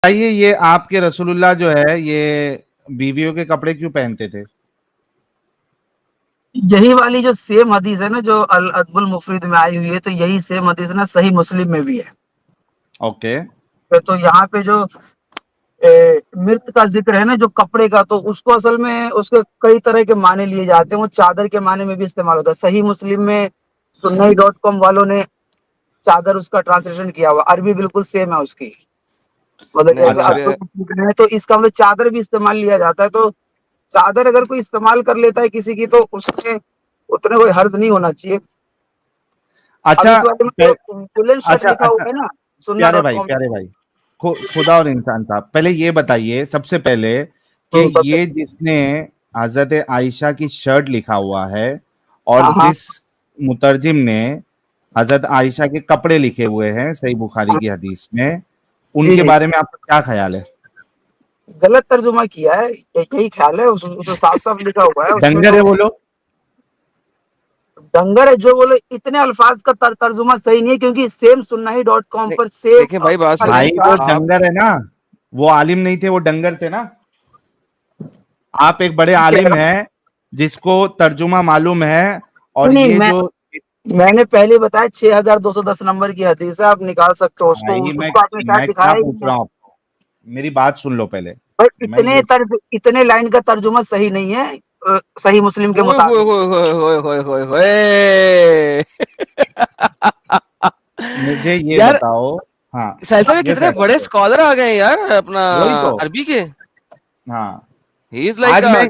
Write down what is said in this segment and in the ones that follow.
بتائیے یہ آپ کے رسول اللہ جو ہے یہ بیویوں کے کپڑے کیوں پہنتے تھے؟ یہی والی جو سیم حدیث ہے نا جو الادب المفرد میں آئی ہوئی ہے، تو یہی سیم حدیث نا صحیح مسلم میں بھی ہے. اوکے. تو یہاں پہ جو مرت کا ذکر ہے نا جو کپڑے کا، تو اس کو اصل میں اس کے کئی طرح کے معنی لیے جاتے ہیں. وہ چادر کے معنی میں بھی استعمال ہوتا ہے. صحیح مسلم میں sunni.com والوں نے چادر اس کا ٹرانسلیشن کیا ہوا، عربی بالکل سیم ہے اس کی، مطلب جیسے اب تو اس کا مطلب چادر بھی استعمال لیا جاتا ہے. تو چادر اگر کوئی استعمال کر لیتا ہے کسی کی تو اس میں اتنے کوئی حرج نہیں ہونا چاہیے. اب اچھا اس والے میں جو پلن شرٹ لکھا ہوا ہے نا پیارے بھائی sunna.com خدا اور انسان صاحب، پہلے یہ بتائیے سب سے پہلے کہ یہ جس نے حضرت عائشہ کی شرٹ لکھا ہوا ہے اور جس مترجم نے حضرت عائشہ کے کپڑے لکھے ہوئے ہیں صحیح بخاری کی حدیث میں، ان کے بارے میں آپ کا کیا خیال ہے؟ غلط ترجمہ کیا ہے، یہی خیال ہے. اس میں صاف صاف لکھا ہوا ہے. ڈنگر ہے وہ لوگ، ڈنگر ہے جو بولے. اتنے الفاظ کا ترجمہ صحیح نہیں ہے کیونکہ سیم sunni.com پر دیکھیں بھائی بات بھائی وہ ڈنگر ہے نا، وہ عالم نہیں تھے، وہ ڈنگر تھے نا. آپ ایک بڑے عالم ہیں جس کو ترجمہ معلوم ہے. اور یہ جو میں نے پہلے بتایا 6210 نمبر کی حدیث ہے، آپ نکال سکتے ہو اس کو. اس کو آپ نے میں دکھایا کیا پوچھ رہا ہوں آپ کو، میری بات سن لو پہلے. اتنے لائن کا ترجمہ صحیح نہیں ہے صحیح مسلم کے مطابق. مجھے یہ بتاؤ. ہاں کتنے بڑے اسکالر آ گئے یار اپنا عربی کے. ہاں آج میں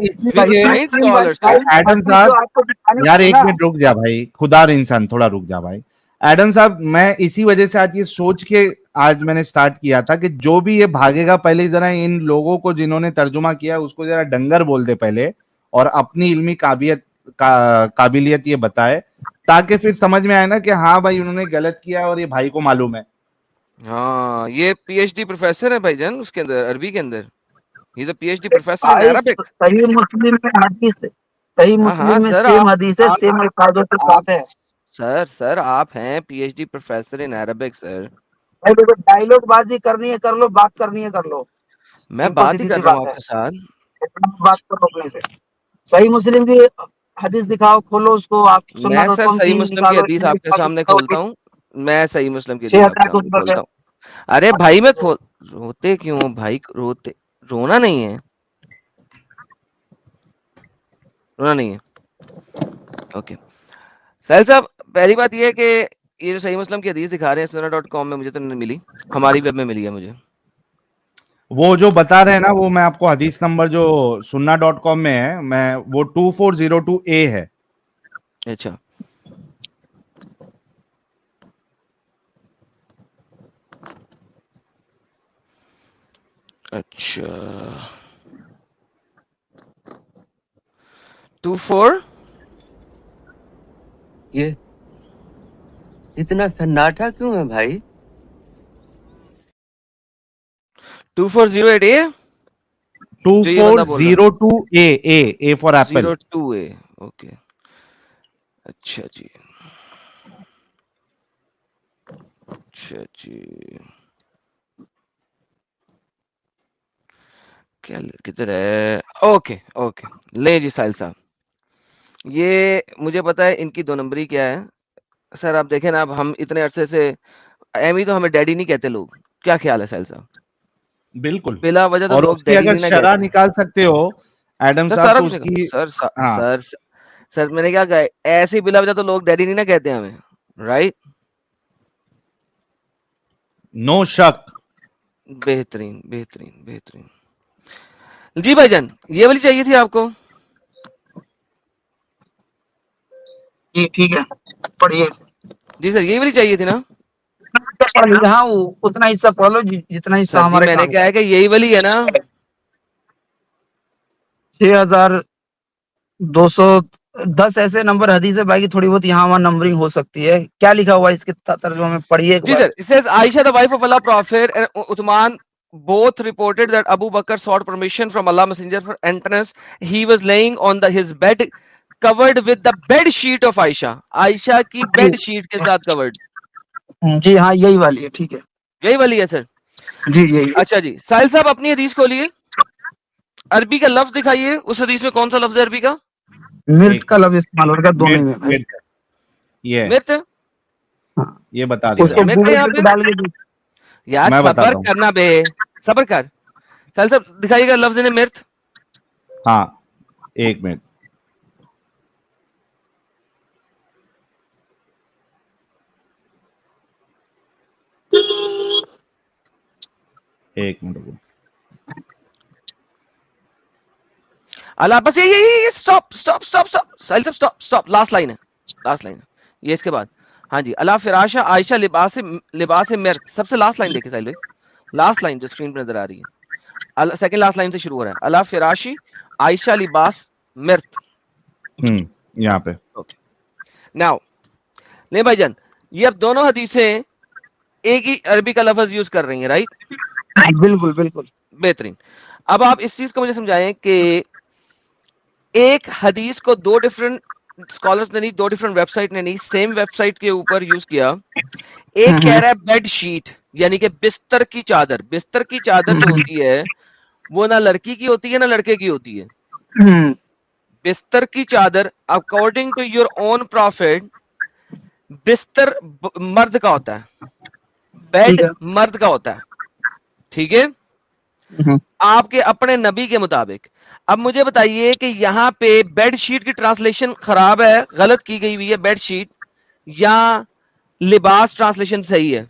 ایڈم صاحب یار ایک منٹ رک جا بھائی، خدا اور انسان تھوڑا رک جا بھائی. ایڈم صاحب میں اسی وجہ سے آج یہ سوچ کے آج میں نے سٹارٹ کیا تھا کہ جو بھی یہ بھاگے گا پہلے ذرا ان لوگوں کو جنہوں نے ترجمہ کیا اس کو ذرا ڈنگر بول دے پہلے، اور اپنی علمی قابلیت یہ بتائے تاکہ پھر سمجھ میں آئے نا کہ ہاں بھائی انہوں نے غلط کیا اور یہ بھائی کو معلوم ہے. ہاں یہ پی ایچ ڈی پروفیسر ہے بھائی جان اس کے اندر عربی کے اندر. He's a PhD professor in Arabic. صحیح مسلم میں حدیث ہے، صحیح مسلم میں سیم حدیث ہے، سیم الفاظوں کے ساتھ ہے. سر آپ ہیں P H D professor in Arabic sir. Dialogue بازی کرنی ہے کر لو، بات کرنی ہے کر لو. میں بات ہی کر رہا ہوں آپ کے ساتھ. بات کرو. صحیح مسلم کی حدیث دکھاؤ، کھولو اس کو. آپ میں سر sunna.com صحیح کی مسلم کی نکالو. حدیث آپ کے سامنے کھولتا ہوں. میں صحیح مسلم کی حدیث آپ کے سامنے کھولتا ہوں. ارے بھائی میں روتے کیوں بھائی؟ رونا نہیں ہے، رونا نہیں ہے. اوکے سہیل صاحب، پہلی بات یہ ہے کہ یہ جو صحیح مسلم کی حدیث دکھا رہے ہیں sunna.com میں مجھے تو نہیں ملی، ہماری ویب میں ملی ہے مجھے. وہ جو بتا رہے ہیں نا وہ میں آپ کو حدیث نمبر جو sunna.com میں ہے میں وہ 2402A ہے. اچھا اچھا 24 یہ اتنا سناٹا کیوں ہے بھائی؟ 2408A 2402A for apple. 02A okay. اچھا جی اچھا جی کدھر ہے؟ اوکے اوکے لے جی ساحل صاحب، یہ مجھے پتا ہے ان کی 2 نمبری کیا ہے. سر آپ دیکھیں نا، اب ہم اتنے عرصے سے ایمی تو ہمیں ڈیڈی نہیں کہتے لوگ. کیا خیال ہے ساحل صاحب؟ بالکل. بلا وجہ تو اور لوگ اس کی ڈیڈی اگر نہیں نہ شرح کہتے. نکال سکتے ہو ایڈم سر صاحب سارا تو کچھ اس کی سر میں نے کیا کہا، ایسی بلا وجہ تو لوگ ڈیڈی نہیں نہ کہتے ہمیں، رائٹ؟ نو شک. بہترین بہترین بہترین. جی بھائی جان یہ والی چاہیے تھی آپ کو؟ جی ٹھیک ہے پڑھیے. جی سر یہی والی چاہیے تھی نا؟ ہاں اتنا حصہ پڑھ لو جتنا حصہ سر جی ہمارے میں نے کام کیا ہے کہ یہی والی ہے نا؟ 6210 ایسے نمبر حدیث ہے بھائی کی تھوڑی بہت یہاں وہاں نمبرنگ ہو سکتی ہے. کیا لکھا ہوا ہے اس کے ترجمہ میں؟ پڑھیے ایک جی بار. سر it says Aisha the wife of Allah Prophet and Uthman both reported that Abu Bakr sought permission from Allah Messenger for entrance. He was laying on his bed covered with the bed sheet of Aisha. Aisha کی bed sheet کے ساتھ covered. جی ہاں یہی والی ہے. ٹھیک ہے یہی والی ہے سر. जी जी अच्छा जी, साहिल साहब अपनी हदीस खोलिए, अरबी का लफ्ज दिखाइए, उस हदीस में कौन सा लफ्ज है अरबी का? मिर्च का लफ्ज इस्तेमाल होगा दोनों में भाई। मिर्च ये मिर्च, हाँ, ये बता उसको दीजिए, मिर्च है गूगल यहाँ पे पे डाल के यार, मैं बताता सबर हूँ। करना बे, सबर कर। साहिल साहब दिखाइएगा लफ्ज ने मिर्च। हाँ, एक मिनट, एक मिनट रुको। अल्लाह, बस ये स्टॉप स्टॉप स्टॉप स्टॉप, साहिल साहब स्टॉप स्टॉप, लास्ट लाइन है, लास्ट लाइन है ये, इसके बाद हाँ जी, अला फिराशा आयशा लिबास मिर्च, सबसे लास्ट लाइन देखिए साहिल भाई, लास्ट लाइन जो स्क्रीन पर नजर आ रही है, सेकंड लास्ट लाइन से शुरू हो रहा है, अला फिराशी आयशा लिबास मिर्च। यहाँ पे नाउ नहीं भाईजान, ये अब दोनों हदीसें एक ही अरबी का लफ्ज यूज कर रही हैं, राइट? बिल्कुल बिल्कुल। बेहतरीन। अब आप इस चीज को मुझे समझाएं कि एक हदीस को दो डिफरेंट स्कॉलर्स ने नहीं, दो डिफरेंट वेबसाइट ने नहीं, सेम वेबसाइट के ऊपर यूज किया। एक कह रहा है बेड शीट, यानी कि बिस्तर की चादर। बिस्तर की चादर जो होती है वो ना लड़की की होती है ना लड़के की होती है। बिस्तर की चादर according to your own profit, बिस्तर मर्द का होता है, बेड मर्द का होता है, ठीक है, आपके अपने नबी के मुताबिक। अब मुझे बताइए कि यहाँ पे बेड शीट की ट्रांसलेशन खराब है, गलत की गई हुई है बेड शीट, या लिबास ट्रांसलेशन सही है?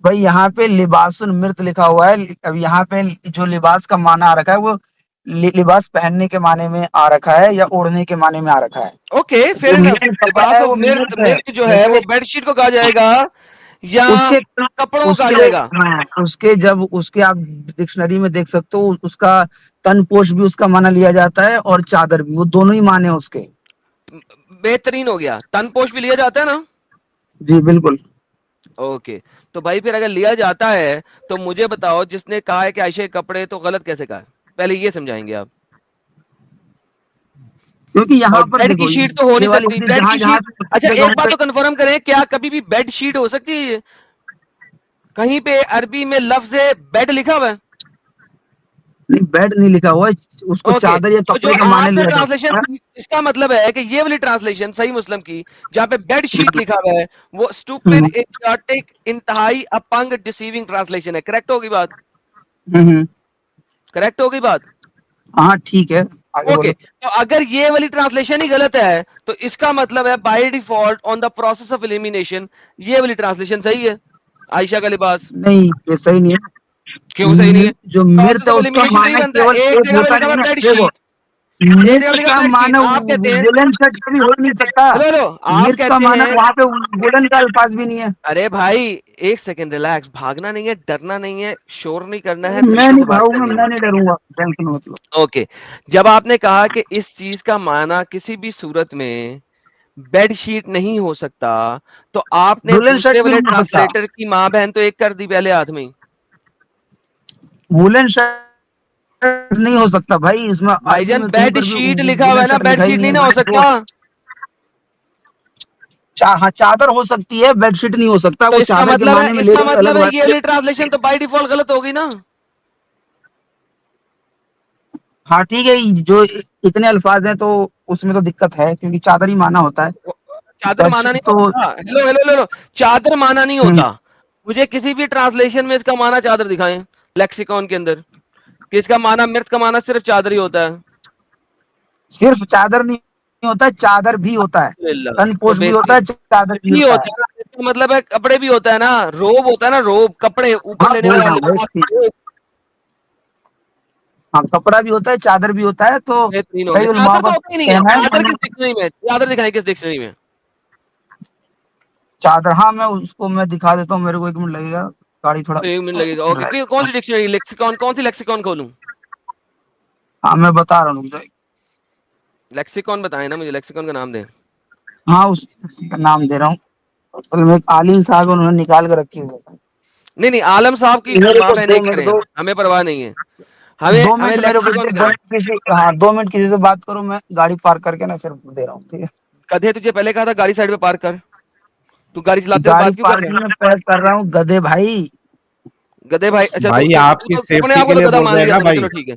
भाई यहाँ पे लिबासुन मिर्त लिखा हुआ है। अब यहाँ पे जो लिबास का माना आ रखा है वो लिबास पहनने के माने में आ रखा है या ओढ़ने के माने में आ रखा है। ओके, फेयर जो इनफ। मिर्त कपड़ा लिबास है ऑफ वो मिर्त, मिर्त है। मिर्त जो है वो बेडशीट को कहा जाएगा या उसके कपड़ों को कहा उसके जाएगा? हाँ, उसके जब उसके आप डिक्शनरी में देख सकते हो, उसका तनपोष भी उसका माना लिया जाता है और चादर भी, वो दोनों ही माने हैं उसके। बेहतरीन हो गया, तनपोष भी लिया जाता है ना? जी बिल्कुल। ओके, तो भाई फिर अगर लिया जाता है तो मुझे बताओ, जिसने कहा है कि आयशा के कपड़े, तो गलत कैसे कहा है? पहले ये समझाएंगे आप। क्योंकि यहाँ और पर बेड देखो की शीट तो हो नहीं ये वाली सकती, चीज बेड जहाँ की जहाँ शीट। अच्छा एक बात तो कंफर्म करें, क्या कभी भी बेड शीट हो सकती है? कहीं पे अरबी में लफ्ज बेड लिखा हुआ है? नहीं, बेड नहीं लिखा हुआ है, उसको ओके, चादर या तो जो कपड़े का माने आपने लिया जाता है। ट्रांसलेशन, इसका मतलब है कि ये वाली ट्रांसलेशन सही मुस्लिम की, जहां पे बेड शीट लिखा हुआ है, वो स्टूपिड, इडियोटिक, इंतहाई अपंग, डिसीविंग ट्रांसलेशन है। करेक्ट होगी बात? करेक्ट होगी बात? हाँ ठीक है, आगे ओके, बोलो। तो अगर ये वाली ट्रांसलेशन ही गलत है तो इसका मतलब है by default on the process of elimination ये वाली ट्रांसलेशन सही है, आयशा का लिबास। नहीं, ये सही नहीं है। क्यों सही नहीं है? जो मिर्त प्रोसेस है ऑफ उसका एलिमिनेशन नहीं माना बनता है। केवल एक एक जगह पे होता लिखा हुआ नहीं है। बेड देखो, शीट, एक जगह पे मिर्त लिखा का बेड माना शीट। आप कहते हैं, वुलन शर्ट कभी हो ही नहीं सकता। हेलो हेलो, आप मिर्त का कहते माना हैं, वहाँ पे वुलन का अल्फाज भी नहीं है। अरे भाई एक सेकंड रिलैक्स, भागना नहीं है, डरना नहीं है, शोर नहीं करना है, मैं तरीके नहीं से बात भागूंगा, करनी है। मैं नहीं डरूंगा, टेंशन मत लो। ओके, जब आपने कहा कि इस चीज का माना किसी भी सूरत में बेड शीट नहीं हो सकता, तो आपने वुलन दूसरे शर्ट भी वाले नहीं हो सकता। ट्रांसलेटर की मां बहन तो एक कर दी पहले हाथ में ही। वुलन शर्ट नहीं हो सकता भाई, इसमें अरबी भाईजान में कहीं बेड पर भी शीट लिखा हुआ वुलन है ना, शर्ट बेड लिखा ही शीट नहीं नहीं है। ना हो सकता? हाँ, चादर हो सकती है, बेडशीट नहीं हो सकता। तो वो इसका चादर के मतलब है, माने में ले इसका मतलब अलग है बात ये है। वाली ट्रांसलेशन तो बाय डिफॉल्ट गलत होगी ना? हाँ ठीक है, जो इतने अल्फाज हैं तो उसमें तो दिक्कत है, क्योंकि चादर ही माना होता है। चादर माना बेडशीट नहीं तो होता। हेलो हेलो हेलो, चादर माना नहीं होता। मुझे किसी भी ट्रांसलेशन में इसका माना चादर दिखाएं, लेक्सिकॉन के अंदर, कि इसका माना, मिर्च का माना सिर्फ चादर ही होता है। सिर्फ चादर नहीं होता है, चादर भी होता है, अल्हम्दुलिल्लाह, तो तनपोष भी होता है, बेहतरीन चादर भी भी होता होता है। है ना, इसका मतलब है कपड़े भी होता है ना, रोब होता है ना, रोब, कपड़े ऊपर हाँ लेने बोल वाला रहा हूँ लिबास, भाई, रोब। हाँ कपड़ा भी होता है, चादर भी होता है। तो बेहतरीन हो कई गया। उलमा चादर तो का होता ही नहीं है, कहना है चादर वरना किस डिक्शनरी में, चादर दिखाएं किस डिक्शनरी में? चादर, हाँ मैं उसको मैं दिखा देता हूँ, मेरे को 1 मिनट लगेगा, गाड़ी थोड़ा एक मिनट लगेगा। ओके, कौन सी डिक्शनरी, लेक्सिकॉन, कौन सी लेक्सिकॉन खोलूं? हाँ मैं बता रहा हूँ। लेक्सिकॉन बताएं ना मुझे, लेक्सिकॉन का नाम दें। हाँ उसका नाम दे रहा हूँ। असल में एक आलिम साहब उन्होंने निकाल के रखी हुई है। नहीं नहीं, आलम साहब की मेरे माँ को बहन 2 एक मिनट करें, दो, हमें परवाह नहीं है, हमें 2 हमें मिनट मेरे को लेक्सिकॉन दो का। मिनट किसी, हाँ 2 मिनट किसी से बात करो, मैं गाड़ी पार्क करके ना फिर दे रहा हूँ, ठीक है। कदे तुझे पहले कहा था गाड़ी साइड पे पार्क कर। तू गाड़ी चलाते हुए गाड़ी बात क्यों कर पार्किंग रहा है? में पैक कर रहा हूँ गधे भाई। गधे भाई, अच्छा भाई आपकी तो अपने सेफ्टी आप को के तो लिए गधा बोल मान रहे हैं लिया ना तूने, भाई। चलो ठीक है।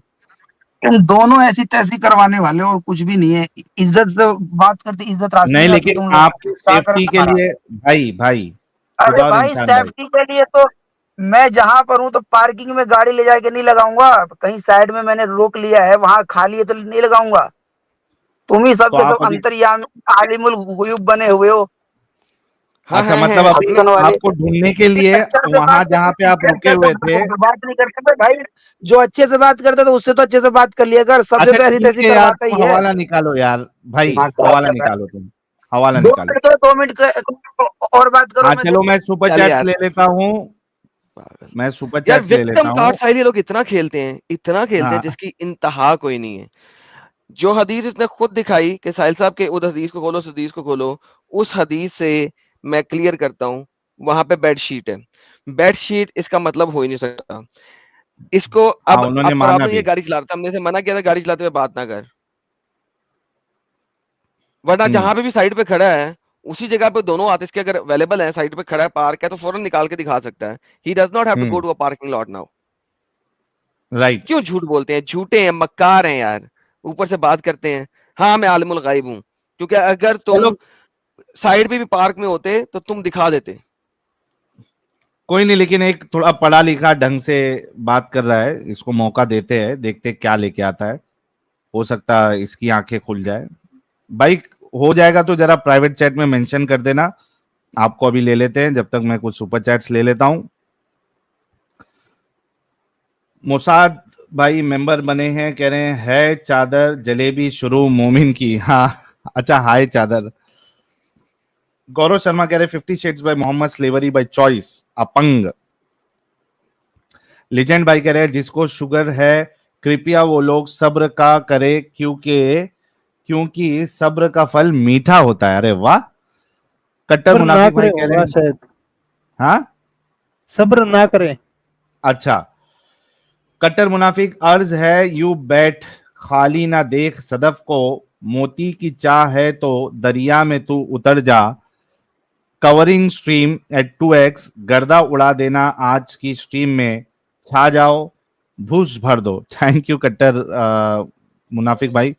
इन दोनों ऐसी तैसी करवाने वाले और कुछ भी नहीं है। इज्जत से बात करते, इज्जत राशि नहीं नहीं आती लेकिन तुम लोग, आपकी क्या करे सेफ्टी के तुम्हारा। लिए भाई, भाई अरे खुदा और भाई इंसान भाई, सेफ्टी के लिए तो मैं जहां पर हूँ तो पार्किंग में गाड़ी ले जाके नहीं लगाऊंगा, कहीं साइड में मैंने रोक लिया है वहां खाली है तो नहीं लगाऊंगा। तुम ही सब तो के आप सब अभी, अंतर्यामी आलिमुल गुयूब बने हुए हो, हाँ अच्छा है मतलब है अभी अपने। अक्कन वाले। आपको ढूंढने के लिए अच्छा से वहां बात जहां पे आप रुके हुए थे। बात नहीं करते भाई। जो अच्छे से बात करता था उससे तो अच्छे से बात कर लिया कर, सबसे अच्छा तो ऐसी तैसी ठीक है यार, करवाता तुम ही है। हवाला निकालो यार भाई, दिमाग खराब हवाला कर रहा निकालो, तुम हवाला है। 2 निकालो। मिनट के 2 मिनट और बात करो, हाँ मैं चलो, मैं सुपर चल चैट्स यार ले लेता हूँ, पागल। मैं सुपर यार चैट्स ले लेता विक्टिम हूँ। कार्ड साहिल ये लोग इतना खेलते हैं, इतना खेलते हैं हाँ जिसकी इंतहा कोई नहीं है। जो हदीस इसने खुद दिखाई कि साहिल साहब के उस हदीस को खोलो, उस हदीस को खोलो, उस हदीस से मैं क्लियर करता हूँ, वहां पे बेडशीट है। बेडशीट इसका मतलब हो ही नहीं सकता। इसको हाँ, अब उन्होंने माना प्रॉब्लम ये भी। गाड़ी चला रहा था, हमने से मना किया था गाड़ी चलाते हुए बात ना कर, वरना हम्म जहां पे भी साइड पे खड़ा है उसी जगह पे दोनों हाथ इसके अगर अवेलेबल है, साइड पे खड़ा है, पार्क है, तो फौरन निकाल के दिखा सकता है। He does not have to go hmm to a parking lot now. Right. क्यों झूठ बोलते हैं, झूठे हैं, मक्कार हैं यार, ऊपर से बात करते हैं। हाँ मैं आलिमुल गायब हूँ, क्योंकि अगर चलो तुम साइड पे भी पार्क में होते तो तुम दिखा देते। कोई नहीं, लेकिन एक थोड़ा पढ़ा लिखा ढंग से बात कर रहा है, इसको मौका देते हैं, देखते क्या लेके आता है। हो सकता है इसकी आंखें खुल जाए। भाई हो जाएगा तो जरा प्राइवेट चैट में मेंशन कर देना। आपको अभी ले लेते हैं, जब तक मैं कुछ सुपर चैट्स ले लेता हूं। मुसाद भाई मेंबर बने हैं, कह रहे हैं है चादर जलेबी शुरू मोमिन की। हाँ अच्छा, हाय चादर। गौरव शर्मा कह रहे 50 shades by Mohammad slavery by choice अपंग। लिजेंड भाई कह रहे हैं जिसको शुगर है कृपया वो लोग सब्र का करे, क्योंकि क्योंकि सब्र का फल मीठा होता है। अरे वाह। कट्टर सब्र ना मुनाफिक भाई करें कह रहे होगा हैं, शायद, हाँ सब्र ना करें। अच्छा। कट्टर मुनाफिक अर्ज है यू बैठ खाली ना देख सदफ को, मोती की चाह है तो दरिया में तू उतर जा, कवरिंग स्ट्रीम एट 2x, गर्दा उड़ा देना आज की स्ट्रीम में, छा जाओ भूस भर दो। थैंक यू कट्टर मुनाफिक भाई।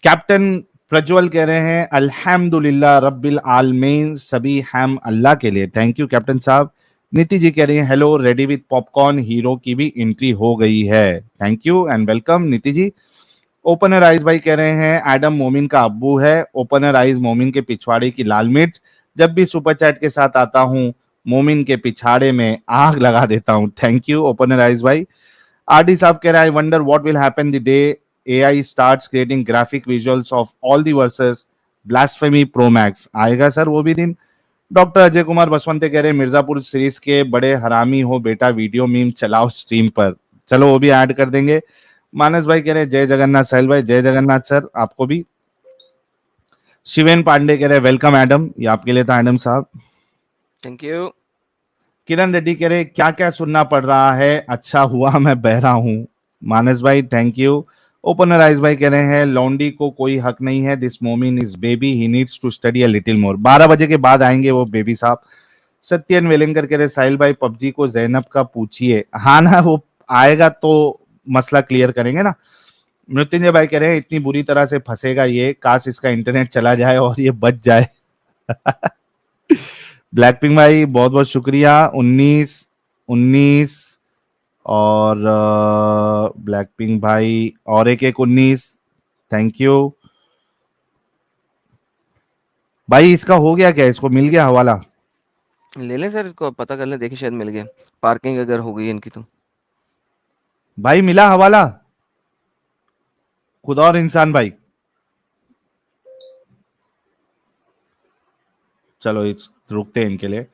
कैप्टन प्रज्वल कह रहे हैं अल्हम्दुलिल्लाह रब्बिल आलमीन, सभी हैम अल्लाह के लिए। थैंक यू कैप्टन साहब। नीति जी कह रही हैं hello ready with popcorn, hero की भी एंट्री हो गई है। थैंक यू एंड वेलकम नीति जी। ओपनर आइज भाई कह रहे हैं एडम मोमिन का अब्बू है, ओपनर आइज मोमिन के पिछवाड़े की लाल मिर्च, जब भी सुपर चैट के साथ आता हूं मोमिन के पिछाड़े में आग लगा देता हूं। थैंक यू ओपनर आइज भाई। आरडी साहब कह रहा है I wonder what will happen the day AI starts creating graphic visuals of all the verses Blasphemy Pro Max। आएगा सर वो भी दिन। डॉक्टर अजय कुमार बसवंते कह रहे हैं मिर्जापुर सीरीज के बड़े हरामी हो बेटा, वीडियो मीम चलाओ स्ट्रीम पर। चलो वो भी ऐड कर देंगे। मानस भाई कह रहे हैं जय जगन्नाथ। साहिल भाई जय जगन्नाथ सर आपको भी। शिवेन पांडे कह रहे हैं वेलकम एडम, ये आपके लिए था एडम साहब। Thank you. किरण रेड्डी कह रहे क्या क्या सुनना पड़ रहा है, अच्छा हुआ मैं बहरा हूं। मानस भाई थैंक यू। ओपनर आइज भाई कह रहे हैं लौंडी को कोई हक नहीं है, this Momin is baby, he needs to study a little more. 12 बजे के बाद आएंगे वो बेबी साहब। सत्यन वेलिंगर कह रहे साहिल भाई पबजी को जैनब का पूछिए। हाँ ना, वो आएगा तो मसला क्लियर करेंगे ना। मृत्युंजय भाई कह रहे हैं इतनी बुरी तरह से फंसेगा ये, काश इसका इंटरनेट चला जाए और ये बच जाए। ब्लैक पिंक भाई बहुत बहुत शुक्रिया। 19 और ब्लैक पिंक भाई और एक 19, थैंक यू भाई। इसका हो गया क्या, इसको मिल गया हवाला? ले लें सर, इसको पता कर लें, देखिए शायद मिल गया। पार्किंग अगर हो गई इनकी तो। भाई मिला हवाला, खुदा और इंसान भाई। चलो इस रुकते हैं इनके लिए।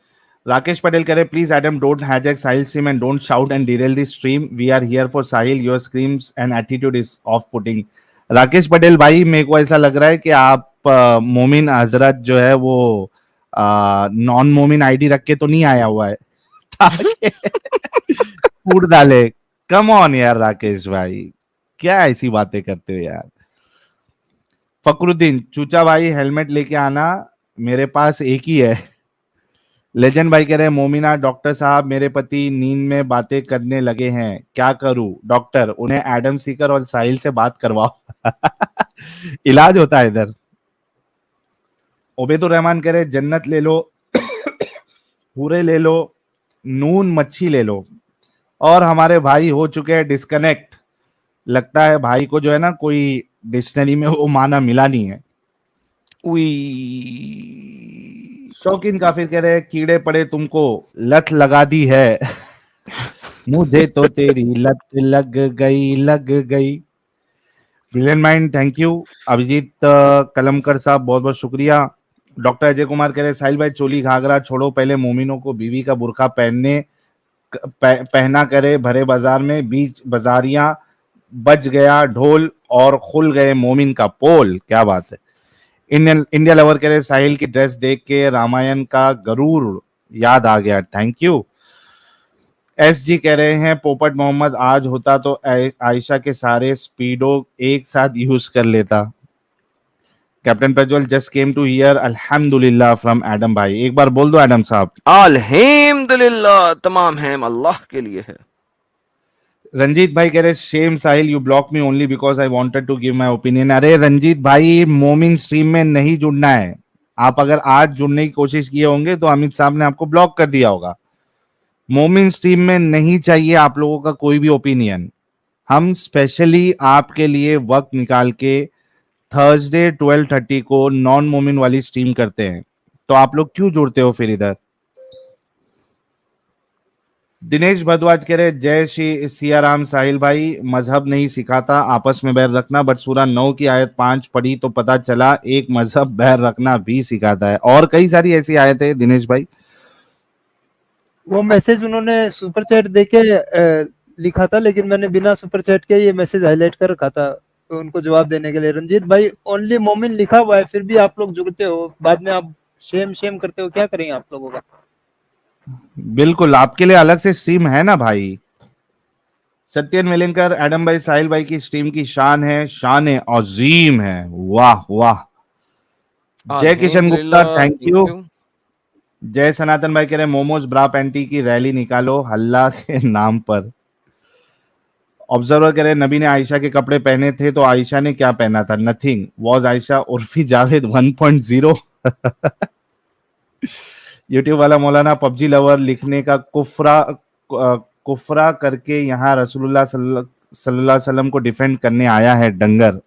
राकेश पटेल कह रहे please Adam don't hijack Sahil stream and don't shout and derail the stream, we are here for Sahil, your screams and attitude is off putting. Rakesh Patel भाई मेरे को ऐसा लग रहा है कि आप मोमिन हजरत जो है वो नॉन मोमिन आईडी रख के तो नहीं आया हुआ है ताकि कूट डाले। कम ऑन यार राकेश भाई, क्या ऐसी बातें करते हो यार। फकरुद्दीन चूचा भाई हेलमेट लेके आना, मेरे पास एक ही है लेजेंड भाई कह रहे हैं मोमिना डॉक्टर साहब मेरे पति नींद में बातें करने लगे हैं क्या करूं डॉक्टर उन्हें एडम सीकर और साहिल से बात करवाओ इलाज होता है इधर। उबैदुर रहमान कह रहे जन्नत ले लो पूरे ले लो नून मच्छी ले लो और हमारे भाई हो चुके हैं डिस्कनेक्ट। लगता है भाई को जो है ना कोई डिक्शनरी में वो माना मिला नहीं है। उई शौकीन काफिर कह रहे हैं कीड़े पड़े तुमको लत लगा दी है मुझे तो तेरी लत लग गई। Brilliant mind thank you. Abhijeet Kalamkar साहब बहुत बहुत शुक्रिया। डॉक्टर अजय कुमार कह रहे साहिल भाई चोली घाघरा छोड़ो पहले मोमिनों को बीवी का बुर्का पहना करे भरे बाजार में बीच बाजारियां बज गया ढोल और खुल गए मोमिन का पोल। क्या बात है। इंडिया लवर कह रहे साहिल की ड्रेस देख के रामायण का गरूर याद आ गया थैंक यू। एसजी कह रहे हैं पोपट मोहम्मद आज होता तो आयशा के सारे स्पीडो एक साथ यूज कर लेता। Captain Prajwal just came to here अल्हम्दुलिल्लाह फ्रॉम एडम भाई। एक बार बोल दो एडम साहब। अल्हम्दुलिल्लाह तमाम हैम अल्लाह के लिए है। रंजीत भाई कह रहे shame Sahil you block me only because I wanted to give my opinion. अरे रंजीत भाई मोमिन स्ट्रीम में नहीं जुड़ना है। आप अगर आज जुड़ने की कोशिश किए होंगे तो अमित साहब ने आपको ब्लॉक कर दिया होगा। मोमिन स्ट्रीम में नहीं चाहिए आप लोगों का कोई भी ओपिनियन। हम स्पेशली आपके लिए वक्त निकाल के थर्सडे 12:30 को नॉन मोमिन वाली स्ट्रीम करते हैं तो आप लोग क्यों जुड़ते हो फिर इधर। दिनेश भरद्वाज कह रहे जय श्री सिया राम साहिल भाई मजहब नहीं सिखाता आपस में बैर रखना बट सूरा 9 की आयत 5 पढ़ी तो पता चला एक मजहब बैर रखना भी सिखाता है और कई सारी ऐसी आयतें दिनेश भाई। वो मैसेज उन्होंने सुपर चैट देके लिखा था लेकिन मैंने बिना सुपर चैट के ये मैसेज हाईलाइट कर रखा था तो उनको जवाब देने के लिए। रंजीत भाई ओनली मोमिन लिखा हुआ है फिर भी आप लोग जुड़ते हो बाद में आप शेम करते हो क्या करेंगे आप लोगों का। बिल्कुल आपके लिए अलग से स्ट्रीम है ना भाई। सत्यन वेलिंकर एडम भाई साहिल भाई की स्ट्रीम की शान है शान अजीम है वाह वाह। जय किशन गुप्ता थैंक यू। जय सनातन भाई कह रहे मोमोज ब्रा पैंटी की रैली निकालो हल्ला के नाम पर। ऑब्जर्वर कह रहे नबी ने आयशा के कपड़े पहने थे तो आयशा ने क्या पहना था nothing was Ayesha Urfi Javed 1.0 YouTube वाला मौलाना पबजी लवर लिखने का कुफरा करके यहाँ रसूलुल्लाह सल्लल्लाहु अलैहि वसल्लम को डिफेंड करने आया है डंगर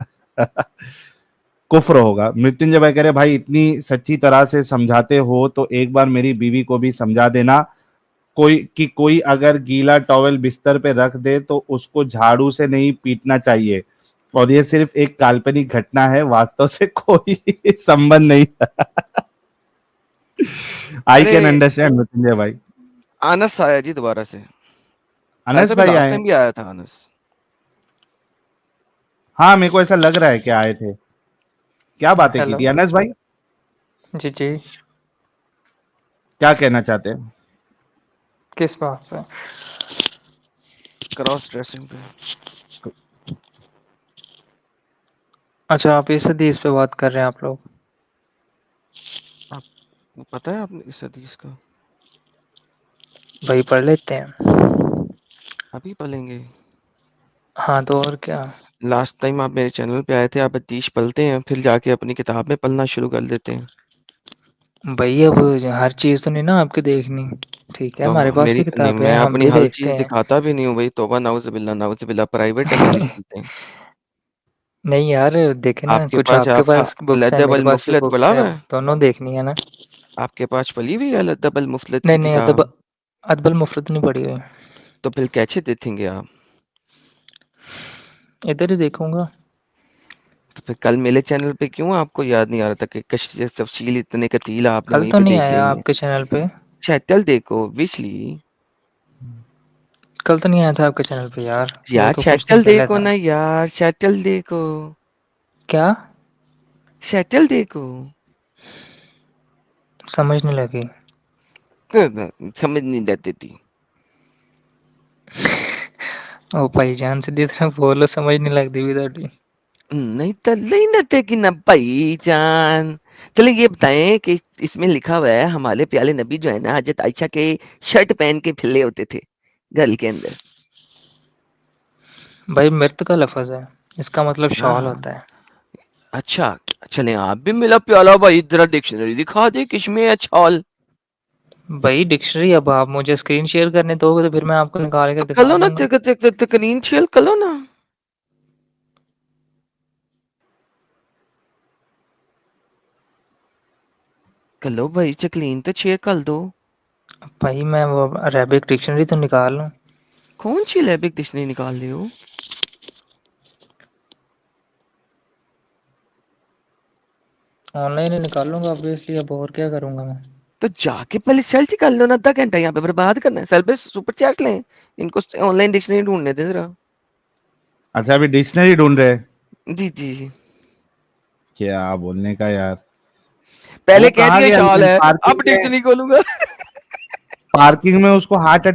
कुफ्र होगा। मृत्युंजय भाई कह रहे भाई इतनी सच्ची तरह से समझाते हो तो एक बार मेरी बीवी को भी समझा देना कोई अगर गीला टॉवेल बिस्तर पे रख दे तो उसको झाड़ू से नहीं पीटना चाहिए और ये सिर्फ एक काल्पनिक घटना है वास्तव से कोई संबंध नहीं आई कैन अंडरस्टैंड मृत्युंजय भाई। अनस आया जी दोबारा से। अनस भाई आए भी आया था अनस। हाँ मेरे को ऐसा लग रहा है कि आए थे। क्या बातें की थी अनस भाई। जी क्या कहना चाहते हैं किस बात पे। क्रॉस ड्रेसिंग पे। अच्छा आप इस हदीस पे बात कर रहे हैं आप लोग। आपको पता है आपने इस हदीस का। भाई पढ़ लेते हैं अभी पढ़ेंगे। हाँ तो और क्या। लास्ट टाइम आप मेरे चैनल पे आए थे आप हदीस पढ़ते हैं फिर जाके अपनी किताब में पढ़ना शुरू कर देते हैं। भाई अब हर चीज तो नहीं ना आपकी देखनी ठीक है तो हमारे पास भी किताब है हम भी हर देखते चीज हैं। दिखाता भी नहीं हूँ भाई तौबा नाउजुबिल्लाह प्राइवेट है नहीं यार देखे ना आपके कुछ पास आपके पास बुक्स है मेरे पास भी बुक्स है दोनों देखनी है ना। आपके पास पढ़ी हुई है लद्दबल मुफलत नहीं की नहीं किताब। अदबल मुफरत नहीं पड़ी हुई। तो फिर कैसे देखेंगे आप। इधर ही देखूंगा। तो फिर कल मेरे चैनल पे क्यों आपको याद नहीं आ रहा था कि कश्मीर तफसील इतने कतीला आपने कल वहीं तो पे नहीं देख आया ली है। आपके चैनल पे। चैटल देखो विशली कल तो नहीं आया था आपके चैनल पे यार तो चैटल देखो ना यार चैटल देखो क्या चैटल देखो समझ नहीं लगी। समझ नहीं जाती थी। ओ भाईजान सीधी तरह बोलो समझ नहीं लगती भी थोड़ी। नहीं तो नहीं ना थे कि ना भाईजान چلے یہ بتائیں کہ اس میں لکھا ہوا ہے ہمارے پیارے نبی جو ہے نا حضرت عائشہ کے شرٹ پہن کے پھلے ہوتے تھے گھر کے اندر. بھائی مرت کا لفظ ہے، اس کا مطلب شال ہاں ہوتا ہے. اچھا چلیں آپ بھی ملا پیالا بھائی ذرا ڈکشنری دکھا دے کس میں ہے چھال. بھائی ڈکشنری اب آپ مجھے اسکرین شیئر کرنے دو گے تو پھر میں آپ کو نکال کے تو دکھا کلو نا دوں گا. تکنین چھیل کلو نا. کلو بھائی چکلین تو چیک کر دو. بھائی میں وہ عربک ڈکشنری تو نکال لوں. کون سی لیبک ڈکشنری نکال رہے ہو؟ آن لائن ہی نکال لوں گا obviously، اب اور کیا کروں گا میں. تو جا کے پہلے سیل کر لو نا، آدھا گھنٹہ یہاں پہ برباد کرنا ہے. سیل پہ سپر چیٹ لیں، ان کو آن لائن ڈکشنری ڈھونڈنے دیں ذرا. اچھا ابھی ڈکشنری ڈھونڈ رہے. جی جی کیا بولنے کا یار. پہلے وہ کہہ کہاں دیا گیا شال لیکن ہے، اب پارکنگ میں ڈکشنری کھولوں گا. پارکنگ میں اس کو ہارٹ